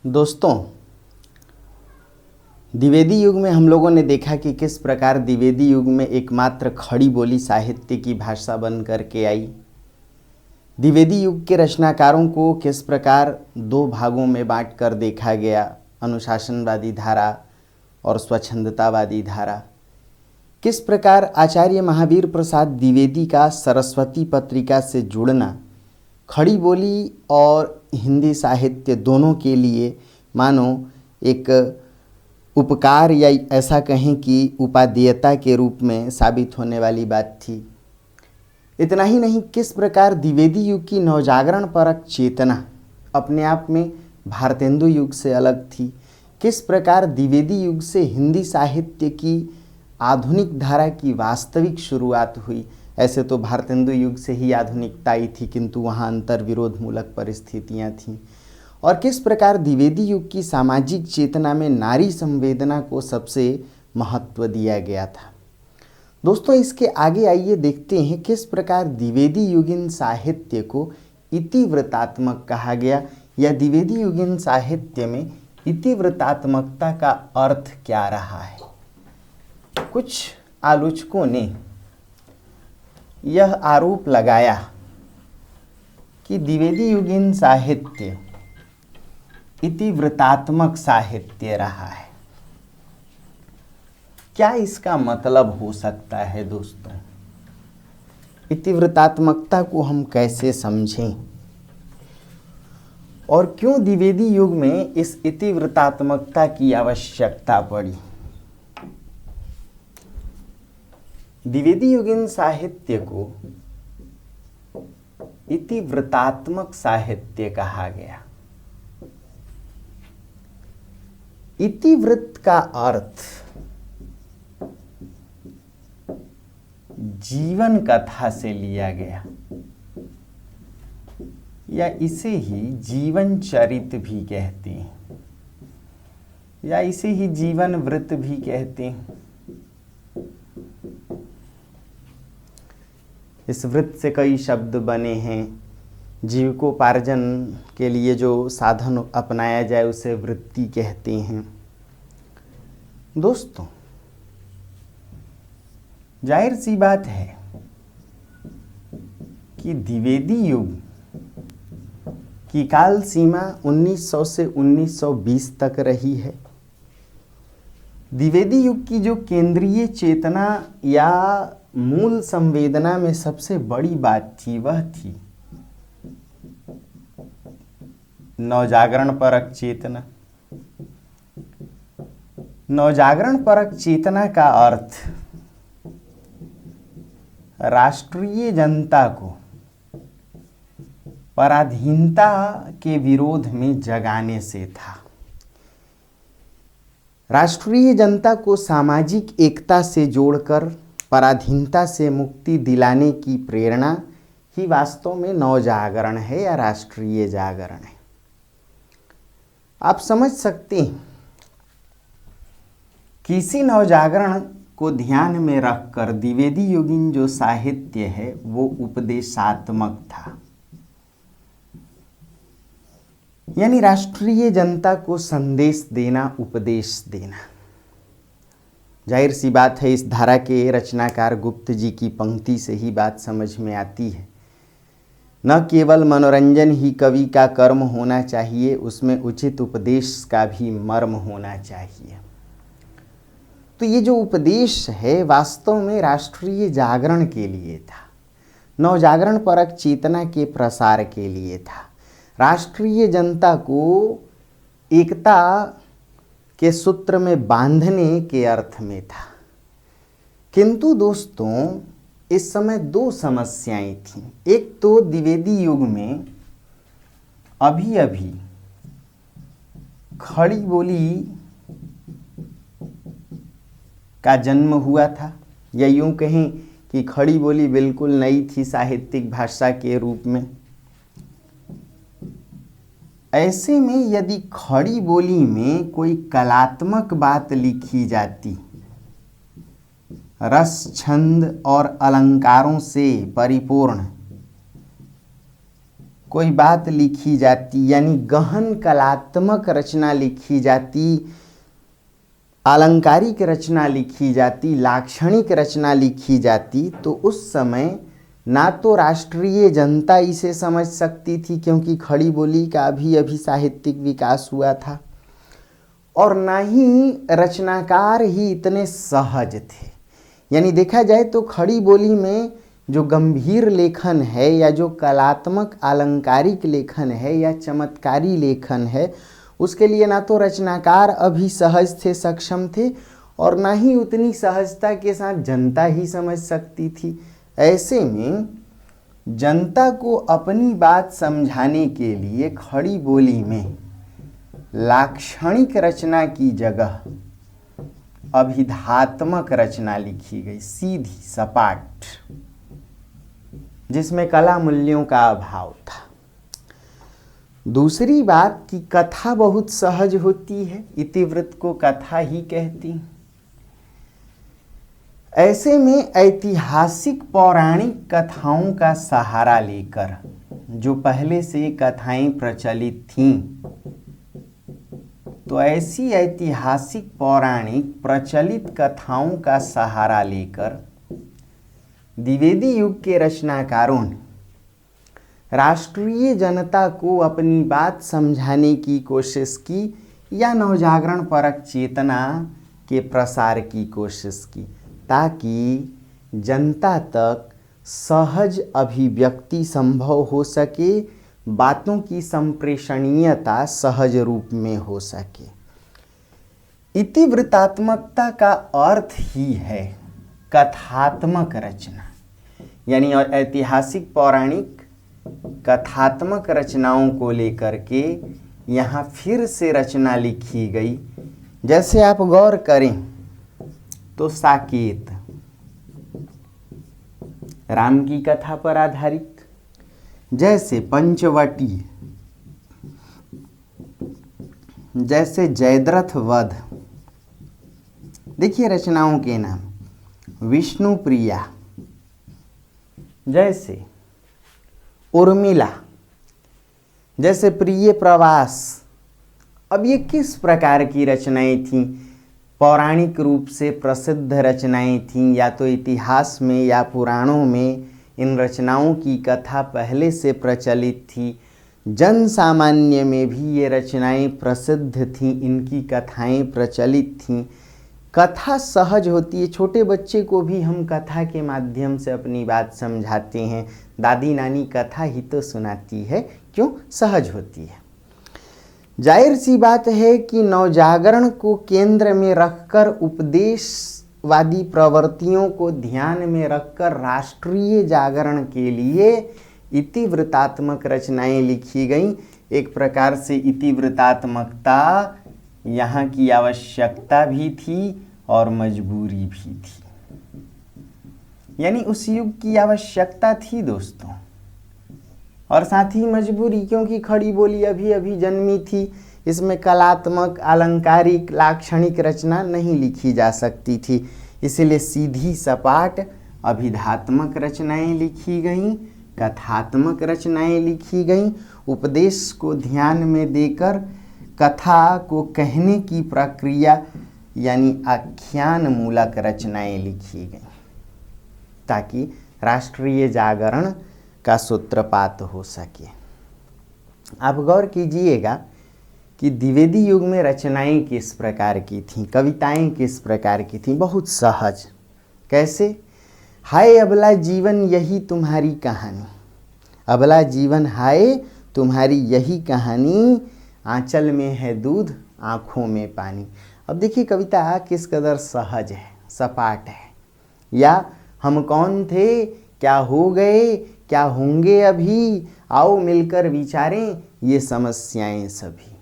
दोस्तों, द्विवेदी युग में हम लोगों ने देखा कि किस प्रकार द्विवेदी युग में एकमात्र खड़ी बोली साहित्य की भाषा बन करके आई। द्विवेदी युग के रचनाकारों को किस प्रकार दो भागों में बांट कर देखा गया, अनुशासनवादी धारा और स्वच्छंदतावादी धारा। किस प्रकार आचार्य महावीर प्रसाद द्विवेदी का सरस्वती पत्रिका से जुड़ना खड़ी बोली और हिंदी साहित्य दोनों के लिए मानो एक उपकार या ऐसा कहें कि उपादेयता के रूप में साबित होने वाली बात थी। इतना ही नहीं, किस प्रकार द्विवेदी युग की नवजागरण परक चेतना अपने आप में भारतेंदु युग से अलग थी। किस प्रकार द्विवेदी युग से हिंदी साहित्य की आधुनिक धारा की वास्तविक शुरुआत हुई। ऐसे तो भारतेंदु युग से ही आधुनिकता आई थी, किंतु वहाँ अंतर विरोध मूलक परिस्थितियाँ थीं। और किस प्रकार द्विवेदी युग की सामाजिक चेतना में नारी संवेदना को सबसे महत्व दिया गया था। दोस्तों, इसके आगे आइए देखते हैं किस प्रकार द्विवेदी युगीन साहित्य को इतिवृत्तात्मक कहा गया, या द्विवेदी युगीन साहित्य में इतिवृत्तात्मकता का अर्थ क्या रहा है। कुछ आलोचकों ने यह आरोप लगाया कि द्विवेदी युगीन साहित्य इतिवृत्तात्मक साहित्य रहा है। क्या इसका मतलब हो सकता है दोस्तों? इतिवृत्तात्मकता को हम कैसे समझें और क्यों द्विवेदी युग में इस इतिवृत्तात्मकता की आवश्यकता पड़ी। द्विवेदी युगीन साहित्य को इतिवृत्तात्मक साहित्य कहा गया। इतिवृत्त का अर्थ जीवन कथा से लिया गया, या इसे ही जीवन चरित भी कहते हैं, या इसे ही जीवन वृत्त भी कहते हैं। इस वृत्त से कई शब्द बने हैं। जीविकोपार्जन के लिए जो साधन अपनाया जाए उसे वृत्ति कहते हैं। दोस्तों, जाहिर सी बात है कि द्विवेदी युग की काल सीमा 1900 से 1920 तक रही है। द्विवेदी युग की जो केंद्रीय चेतना या मूल संवेदना में सबसे बड़ी बात थी वह थी नवजागरण परक चेतना। नवजागरण परक चेतना का अर्थ राष्ट्रीय जनता को पराधीनता के विरोध में जगाने से था। राष्ट्रीय जनता को सामाजिक एकता से जोड़कर पराधीनता से मुक्ति दिलाने की प्रेरणा ही वास्तव में नवजागरण है या राष्ट्रीय जागरण है। आप समझ सकते हैं कि इसी नवजागरण को ध्यान में रखकर द्विवेदी युगीन जो साहित्य है वो उपदेशात्मक था, यानी राष्ट्रीय जनता को संदेश देना, उपदेश देना। जाहिर सी बात है, इस धारा के रचनाकार गुप्त जी की पंक्ति से ही बात समझ में आती है। न केवल मनोरंजन ही कवि का कर्म होना चाहिए, उसमें उचित उपदेश का भी मर्म होना चाहिए। तो ये जो उपदेश है वास्तव में राष्ट्रीय जागरण के लिए था, नवजागरण परक चेतना के प्रसार के लिए था, राष्ट्रीय जनता को एकता के सूत्र में बांधने के अर्थ में था। किंतु दोस्तों, इस समय दो समस्याएं थीं। एक तो द्विवेदी युग में अभी अभी खड़ी बोली का जन्म हुआ था, या यूं कहें कि खड़ी बोली बिल्कुल नई थी साहित्यिक भाषा के रूप में। ऐसे में यदि खड़ी बोली में कोई कलात्मक बात लिखी जाती, रस, छंद और अलंकारों से परिपूर्ण, कोई बात लिखी जाती, यानी गहन कलात्मक रचना लिखी जाती, आलंकारिक रचना लिखी जाती, लाक्षणिक रचना लिखी जाती, तो उस समय ना तो राष्ट्रीय जनता इसे समझ सकती थी क्योंकि खड़ी बोली का अभी साहित्यिक विकास हुआ था, और ना ही रचनाकार ही इतने सहज थे। यानी देखा जाए तो खड़ी बोली में जो गंभीर लेखन है या जो कलात्मक आलंकारिक लेखन है या चमत्कारी लेखन है, उसके लिए ना तो रचनाकार अभी सहज थे, सक्षम थे, और ना ही उतनी सहजता के साथ जनता ही समझ सकती थी। ऐसे में जनता को अपनी बात समझाने के लिए खड़ी बोली में लाक्षणिक रचना की जगह अभिधात्मक रचना लिखी गई, सीधी सपाट, जिसमें कला मूल्यों का अभाव था। दूसरी बात कि कथा बहुत सहज होती है, इतिवृत्त को कथा ही कहती। ऐसे में ऐतिहासिक पौराणिक कथाओं का सहारा लेकर, जो पहले से कथाएं प्रचलित थीं, तो ऐसी ऐतिहासिक पौराणिक प्रचलित कथाओं का सहारा लेकर द्विवेदी युग के रचनाकारों ने राष्ट्रीय जनता को अपनी बात समझाने की कोशिश की या नवजागरण परक चेतना के प्रसार की कोशिश की, ताकि जनता तक सहज अभिव्यक्ति संभव हो सके, बातों की संप्रेषणीयता सहज रूप में हो सके। इतिवृत्तात्मकता का अर्थ ही है कथात्मक रचना, यानी ऐतिहासिक पौराणिक कथात्मक रचनाओं को लेकर के यहाँ फिर से रचना लिखी गई। जैसे आप गौर करें तो साकेत राम की कथा पर आधारित, जैसे पंचवटी, जैसे जयद्रथ वध, देखिए रचनाओं के नाम, विष्णु प्रिया, जैसे उर्मिला, जैसे प्रिय प्रवास। अब ये किस प्रकार की रचनाएं थीं? पौराणिक रूप से प्रसिद्ध रचनाएं थीं, या तो इतिहास में या पुराणों में इन रचनाओं की कथा पहले से प्रचलित थी। जन सामान्य में भी ये रचनाएं प्रसिद्ध थीं, इनकी कथाएं प्रचलित थीं। कथा सहज होती है, छोटे बच्चे को भी हम कथा के माध्यम से अपनी बात समझाते हैं। दादी नानी कथा ही तो सुनाती है, क्यों? सहज होती है। जाहिर सी बात है कि नवजागरण को केंद्र में रखकर, उपदेशवादी प्रवृत्तियों को ध्यान में रखकर राष्ट्रीय जागरण के लिए इतिवृत्तात्मक रचनाएं लिखी गईं। एक प्रकार से इतिवृत्तात्मकता यहाँ की आवश्यकता भी थी और मजबूरी भी थी, यानी उस युग की आवश्यकता थी दोस्तों, और साथ ही मजबूरी, क्योंकि खड़ी बोली अभी अभी जन्मी थी। इसमें कलात्मक, अलंकारिक, लाक्षणिक रचना नहीं लिखी जा सकती थी, इसलिए सीधी सपाट अभिधात्मक रचनाएं लिखी गईं, कथात्मक रचनाएं लिखी गईं। उपदेश को ध्यान में देकर कथा को कहने की प्रक्रिया यानी आख्यान मूलक रचनाएं लिखी गईं, ताकि राष्ट्रीय जागरण का सूत्रपात हो सके। आप गौर कीजिएगा कि द्विवेदी युग में रचनाएं किस प्रकार की थीं, कविताएं किस प्रकार की थीं? बहुत सहज। कैसे? हाय अबला जीवन यही तुम्हारी कहानी, अबला जीवन हाय तुम्हारी यही कहानी, आंचल में है दूध आँखों में पानी। अब देखिए कविता किस कदर सहज है, सपाट है। या हम कौन थे, क्या हो गए, क्या होंगे अभी, आओ मिलकर विचारें ये समस्याएं सभी।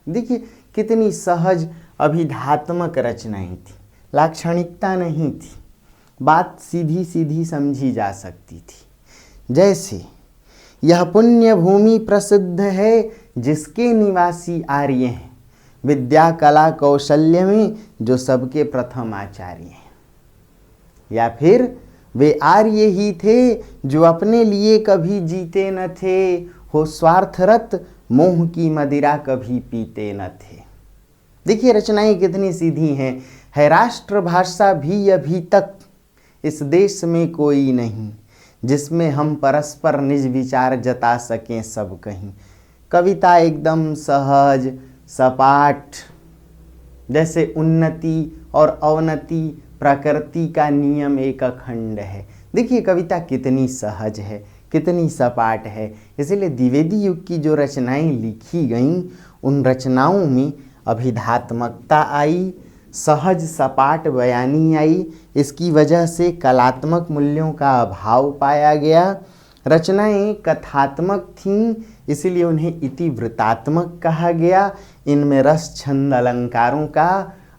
देखिए कितनी सहज अभिधात्मक रचनाएं थी, लाक्षणिकता नहीं थी, बात सीधी सीधी समझी जा सकती थी। जैसे यह पुण्य भूमि प्रसिद्ध है, जिसके निवासी आर्य हैं, विद्या कला कौशल्य में जो सबके प्रथम आचार्य हैं। या फिर वे आर्य ही थे जो अपने लिए कभी जीते न थे, हो स्वार्थरत, मोह की मदिरा कभी पीते न थे। देखिए रचनाएं कितनी सीधी हैं। है राष्ट्रभाषा भी अभी तक इस देश में कोई नहीं, जिसमें हम परस्पर निज विचार जता सकें सब कहीं। कविता एकदम सहज सपाट, जैसे उन्नति और अवनति प्रकृति का नियम एक अखंड है। देखिए कविता कितनी सहज है, कितनी सपाट है। इसलिए द्विवेदी युग की जो रचनाएं लिखी गईं, उन रचनाओं में अभिधात्मकता आई, सहज सपाट बयानी आई। इसकी वजह से कलात्मक मूल्यों का अभाव पाया गया। रचनाएं कथात्मक थीं, इसीलिए उन्हें इतिवृत्तात्मक कहा गया। इनमें रस छंद अलंकारों का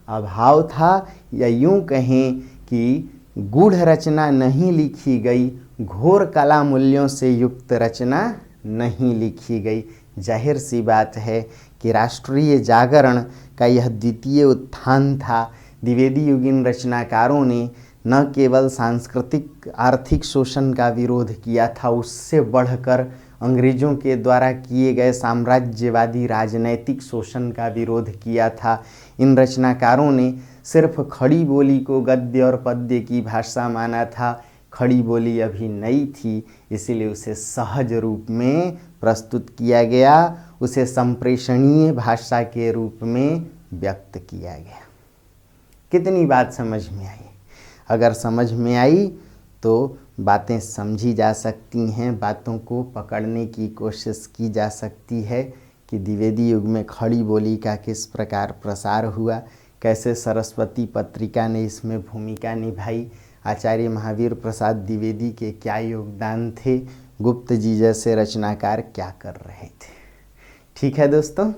अभाव था, या यूं कहें कि गूढ़ रचना नहीं लिखी गई, घोर कला मूल्यों से युक्त रचना नहीं लिखी गई। जाहिर सी बात है कि राष्ट्रीय जागरण का यह द्वितीय उत्थान था। द्विवेदी युगीन रचनाकारों ने न केवल सांस्कृतिक आर्थिक शोषण का विरोध किया था, उससे बढ़कर अंग्रेजों के द्वारा किए गए साम्राज्यवादी राजनैतिक शोषण का विरोध किया था। इन रचनाकारों ने सिर्फ खड़ी बोली को गद्य और पद्य की भाषा माना था। खड़ी बोली अभी नई थी, इसीलिए उसे सहज रूप में प्रस्तुत किया गया, उसे संप्रेषणीय भाषा के रूप में व्यक्त किया गया। कितनी बात समझ में आई? अगर समझ में आई तो बातें समझी जा सकती हैं, बातों को पकड़ने की कोशिश की जा सकती है कि द्विवेदी युग में खड़ी बोली का किस प्रकार प्रसार हुआ, कैसे सरस्वती पत्रिका ने इसमें भूमिका निभाई, आचार्य महावीर प्रसाद द्विवेदी के क्या योगदान थे, गुप्त जी जैसे रचनाकार क्या कर रहे थे। ठीक है दोस्तों।